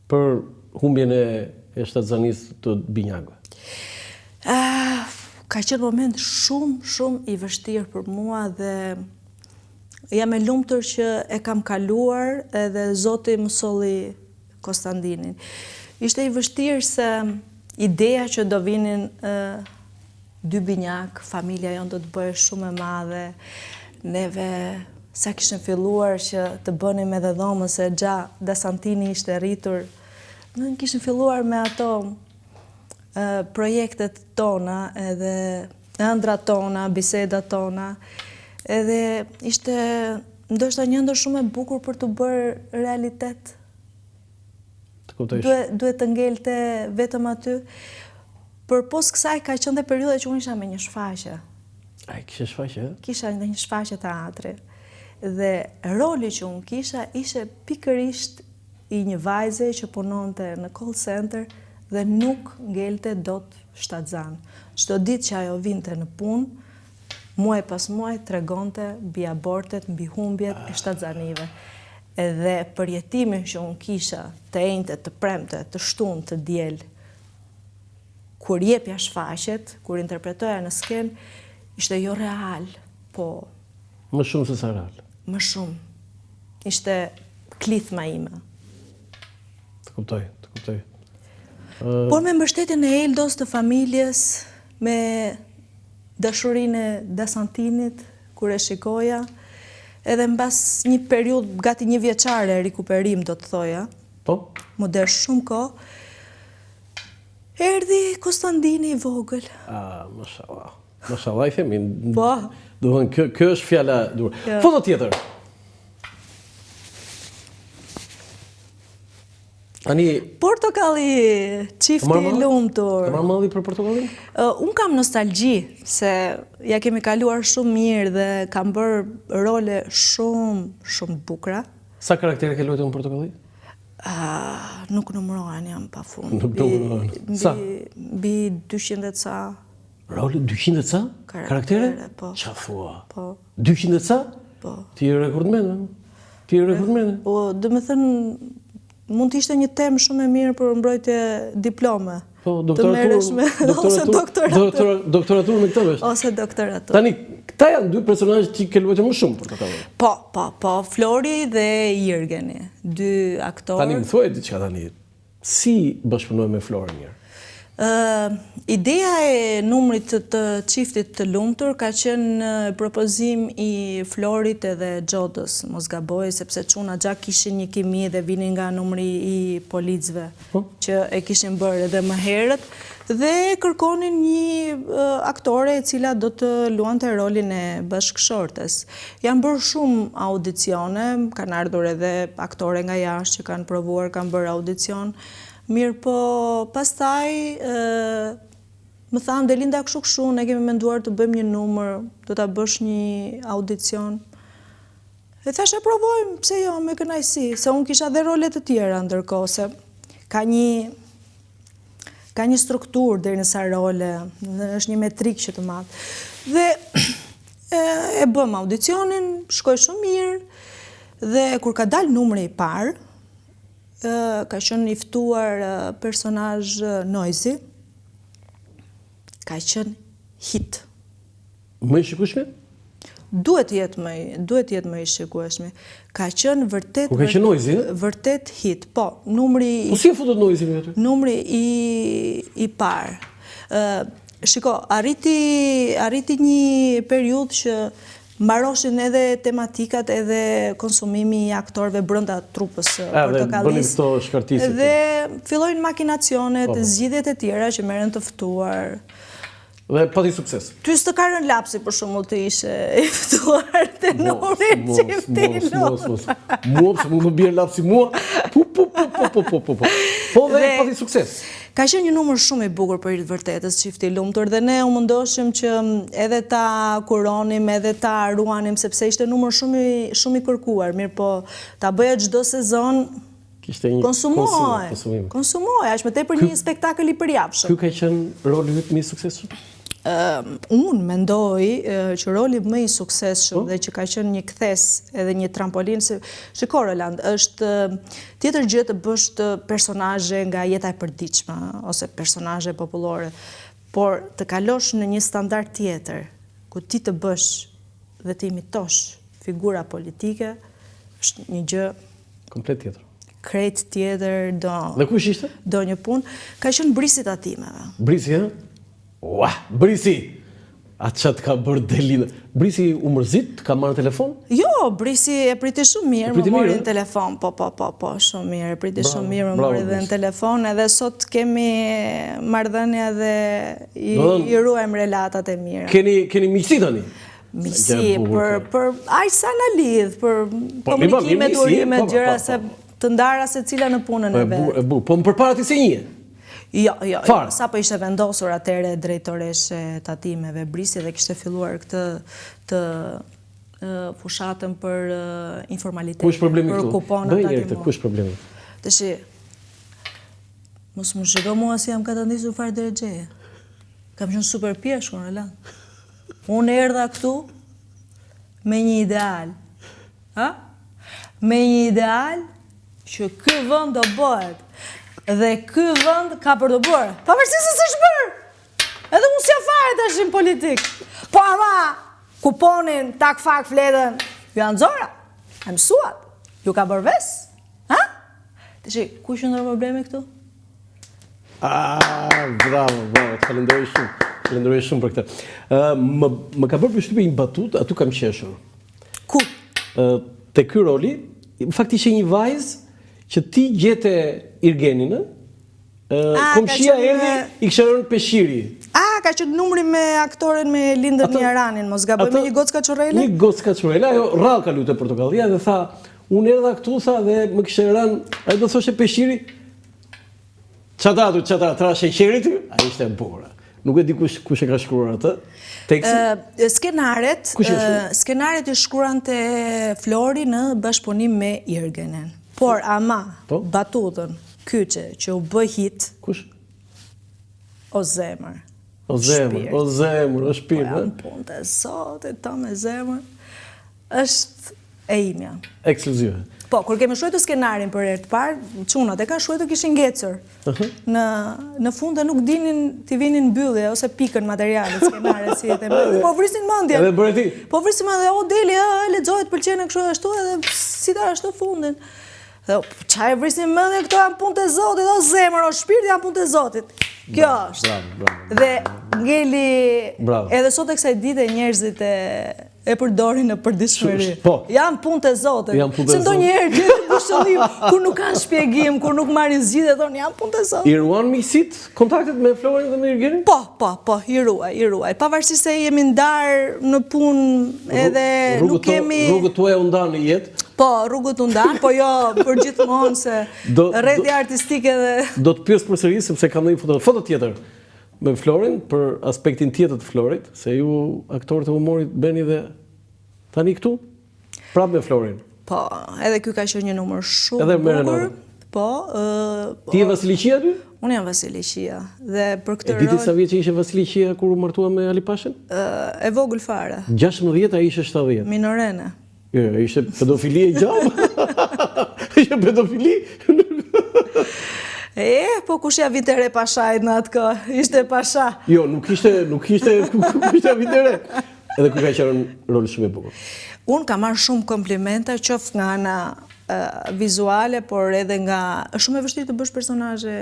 për humbjen e shtatzanisë të binjakëve? Ka qenë moment shumë i vështirë për mua dhe jam e lumtur që e kam kaluar edhe Zoti më solli Konstantinin. Ishte i vështirë se ideja që do vinin dy binjak, familja jonë do të bëhe shumë e madhe, neve sa kishën filluar që të bënim edhe dhomën se Gja Santini ishte rritur, ne kishën filluar me ato projektet tona edhe ëndrat tona, bisedat tona, edhe ishte ndoshta një ëndër shumë e bukur për të bërë realitet. Duhet të ngelte vetëm aty. Për pos kësaj ka qenë dhe periudha që unë isha me një shfaqje. A, kishe shfaqje? Kisha një shfaqje teatri. Dhe roli që unë kisha ishe pikërisht i një vajze që punonte në call center dhe nuk ngelte dot shtatzan. Çdo ditë që ajo vinte në punë, muaj pas muaj tregonte mbi abortet, mbi humbjet e shtatzanive. Edhe përjetimin që unë kisha të enjte, të premte, të shtunë, të diel, kur jepja shfaqet, kur interpretoja në sken, ishte jo real, po... Më shumë se sa real. Më shumë. Ishte klithma ime. Të kuptoj. Por me mbështetjen e Eldos të familjes, me dashurinë e Dasantinit, kur e shikoja, edhe mbas një periudhë gati një vjeçare rikuperim do të thoja. Po? Më der shumë kohë. Erdhi Konstantini i vogël. Mashallah. Mashallah i themi. Po. Duhen kjo është fjala dur. Foto tjetër. Portokalli, çifti i lumtur. Ka marrë malli për portokallin? Unë kam nostalgji, se ja kemi kaluar shumë mirë dhe kam bërë role shumë bukra. Sa karaktere ke luajtur në portokalli? Nuk numërohen, jam pafund. Nuk numërohen. Sa? Mbi 200 ca. Role 200 ca? Karaktere? Po. Qa thua? Po. 200 ca? Po. Ti je rekordmene. Po, dhe me thënë, mund të ishte një temë shumë e mirë për mbrojtje diplome. Po, doktoratur me këtë është. Ose doktoratur. Tani, këta janë dy personazhe që ke luajtur më shumë për këtë. Po, Flori dhe Jirgeni, dy aktorë. Tani më thuaj diçka tani. Si bashkëpunoj me Flori mirë? Ideja e numrit të çiftit të lumtur ka qenë propozim i Florit edhe Xhodës, mos gaboj, sepse çuna gjak kishin një kimi dhe vinin nga numri i policëve që e kishin bërë edhe më herët dhe kërkonin një aktore e cila do të luante rolin e bashkëshortes. Janë bërë shumë audicione, kanë ardhur edhe aktore nga jashtë që kanë provuar, kanë bërë audicion. Mirë po, pastaj, më thamë, Delinda kështu, ne kemi menduar të bëjmë një numër, do të bësh një audicion. E thashe provojmë, pse jo, me kënaqësi, se unë kisha dhe rolet të tjera ndërkohë, se ka një strukturë deri në sa role, është një metrik që të madh. Dhe e bëm audicionin, shkoj shumë mirë, dhe kur ka dalë numri i parë, ka qenë i ftuar personazh Noizi, ka qenë hit. Më i shikueshme? Duhet jetë më i shikueshme. Ka qenë vërtet... Ku ka qenë Noizi? Vërtet hit, po. Numri... Po si e futet Noizi me aty? Numri i parë. Shiko, arriti një periudhë që mbaroshin edhe tematikat edhe konsumimi i aktorëve brenda trupës portokallis. Bënin këto shkartisje. Dhe fillojnë makinacionet, zgjidhjet e tjera që merren të ftuar. Dhe pati sukses. Ty s'të ka rënë lapsi për shembull të ishe i ftuar te numri çifti. Mos. Mua pse mund të bie lapsi mua? Po dhe pati sukses. Ka qenë një numër shumë i bukur për i të vërtetës, çifti i lumtur, dhe ne u mundoshim që edhe ta kuronim, edhe ta ruanim, sepse ishte numër shumë i kërkuar, mirë po ta bëja çdo sezon konsumoj, aq më tepër një spektakël i përjapshëm. Ky ka qenë roli yt më i suksesshëm? Unë mendoj që roli më i suksesshëm dhe që ka qenë një kthes edhe një trampolin, se shiko Roland, është tjetër gjë të bësh të personazhe nga jeta e përditshme ose personazhe popullore, por të kalosh në një standard tjetër, ku ti të bësh dhe të imitosh figura politike, është një gjë komplet tjetër. Krejt tjetër, Dhe kush ishte? Do një punë, ka qenë Brisi Tatimeve. Brisi, ha? Ua, Brisi! A qatë ka bërë Delina? Brisi u mërzit, ka marrë telefon? Jo, Brisi e priti shumë mirë, më mori në telefon, po, shumë mirë, e priti shumë mirë, më mori dhe në telefon, edhe sot kemi marrëdhënia dhe i ruajmë relatat e mira. Keni miqësi tani? Miqësi, për aq sa na lidh, për komunikimet, urimet, gjëra se të ndara se cila në punën e vetë. Po më përpara ti se një? Jo, sa po ishte vendosur atëre drejtoreshe tatimeve Brisi dhe kishte filluar këtë fushatën për informalitet. Kush problemi këtu? Për kuponat tatimore. Kush problemi? Tashi, mos më shiko mua si jam ka të ndisur fare drejgjeje. Kam qenë super pjeshkun, Roland. Unë erdha këtu me një ideal. Me një ideal që ky vend do bëhet. Dhe ky vend ka për të bërë. Pavarësisht se s'është bërë. Edhe unë s'ja fare tash në politik. Po ama, kuponin, tak fak fletën, ju janë zora. E mësuat. Ju ka bërë ves. Tashi, ku qëndron problemi këtu? Bravo, të falenderoj shumë për këtë. Më ka bërë përshtypje një batut, atu kam qeshur. Ku? Te ky roli, fakti ishte një vajzë që ti gjete Irgenin, komshia erdhi i kishte rënë peshiri. Ka qenë numri me aktoren me Lindën Njaranin, mos gaboj me një gocë kaçorrele? Një gocë kaçorrele, ajo rrallë ka luajtur Portokallia dhe tha, unë erdha këtu tha dhe më kishte rënë, ai do thoshte peshiri. Çata tra sheqerit, ai ishte e bukur. Nuk e di kush e ka shkruar atë. Skenaret i shkruante Flori në bashkëpunim me Irgenin. Por ama batutën kyçe që u bë hit. Kush? O zemër. O shpirt. Po janë punë të Zotit, ta me zemër. Është e imja. Ekskluzive. Po, kur kemi shkruar skenarin për herë të parë, çunat e kanë shkruar kishin ngecur. Në fund nuk dinin t'i vinin mbyllje ose pikën materialet skenaret si e them. Po vrisin mendjen. Edhe bëre ti. Po vrisin mendjen, o deli, lexohet pëlqen kështu ashtu edhe si ta ashtu fundin. Qa e vrisin mendjen, këto janë punë të Zotit, o zemër, o shpirt janë punë të Zotit. Kjo është. Dhe ngeli edhe sot e kësaj dite njerëzit e përdorin në përditshmëri. Janë punë të Zotit. Se ndonjëherë gjetë mbështellim kur nuk kanë shpjegim, kur nuk marrin zgjidhje, thonë janë punë të Zotit. I ruan miqësit kontaktet me Florin dhe me Irgenin? Po, i ruaj. Pavarësisht se jemi ndar në punë edhe nuk kemi rrugët tuaja u ndanë në jetë. Po, rrugët u ndanë, po jo për gjithmonë se rrethja artistike dhe do të pyes përsëri sepse kam ndonjë foto tjetër me Florin për aspektin tjetër të Florit, se ju aktorët e humorit bëni dhe tani këtu prapë me Florin. Po, edhe ky ka qenë një numër shumë bukur. Po, ti je Vasiliqia aty? Unë jam Vasiliqia dhe për këtë rol. E diti sa vjeç ishte Vasiliqia kur u martua me Ali Pashën? E vogël fare. 16, ai ishte 70. Minorene. Jo, ishte pedofili e gjallë. Ishte pedofili. Po kush ja vite re Pashajt në atë kohë? Ishte Pasha. Jo, nuk ishte vite re. Edhe ku ka qenë rol shumë i bukur. Unë kam marrë shumë komplimenta, qoftë nga ana vizuale, por edhe nga është shumë e vështirë të bësh personazhe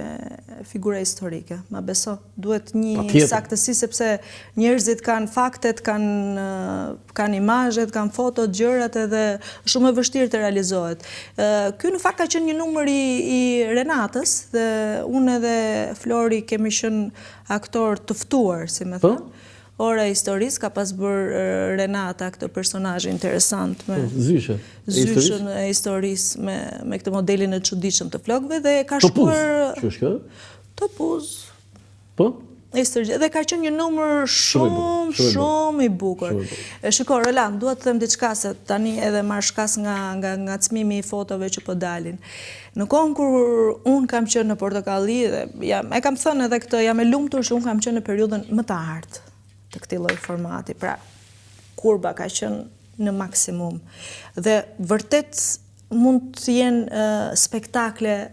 figura historike. Ma beso, duhet një saktësi sepse njerëzit kanë faktet, kanë imazhet, kanë fotot, gjërat edhe shumë e vështirë të realizohet. Ky në fakt ka qenë një numër i Renatës dhe unë edhe Flori kemi qenë aktor të ftuar, si më thënë. Ora e historisë ka pas bërë Renata këtë personazh interesant me zyshën e historisë me këtë modelin e çuditshëm të flokëve dhe ka shkuar Topuz. Po? Dhe ka qenë një numër shumë i bukur. Shiko, Roland, dua të them diçka se tani edhe marr shkas nga çmimi i fotove që po dalin. Në kohën kur unë kam qenë në Portokalli dhe e kam thënë edhe këtë, jam e lumtur që unë kam qenë në periudhën më të artë të këtij lloji formati. Pra, kurba ka qenë në maksimum. Dhe vërtet mund të jenë spektakle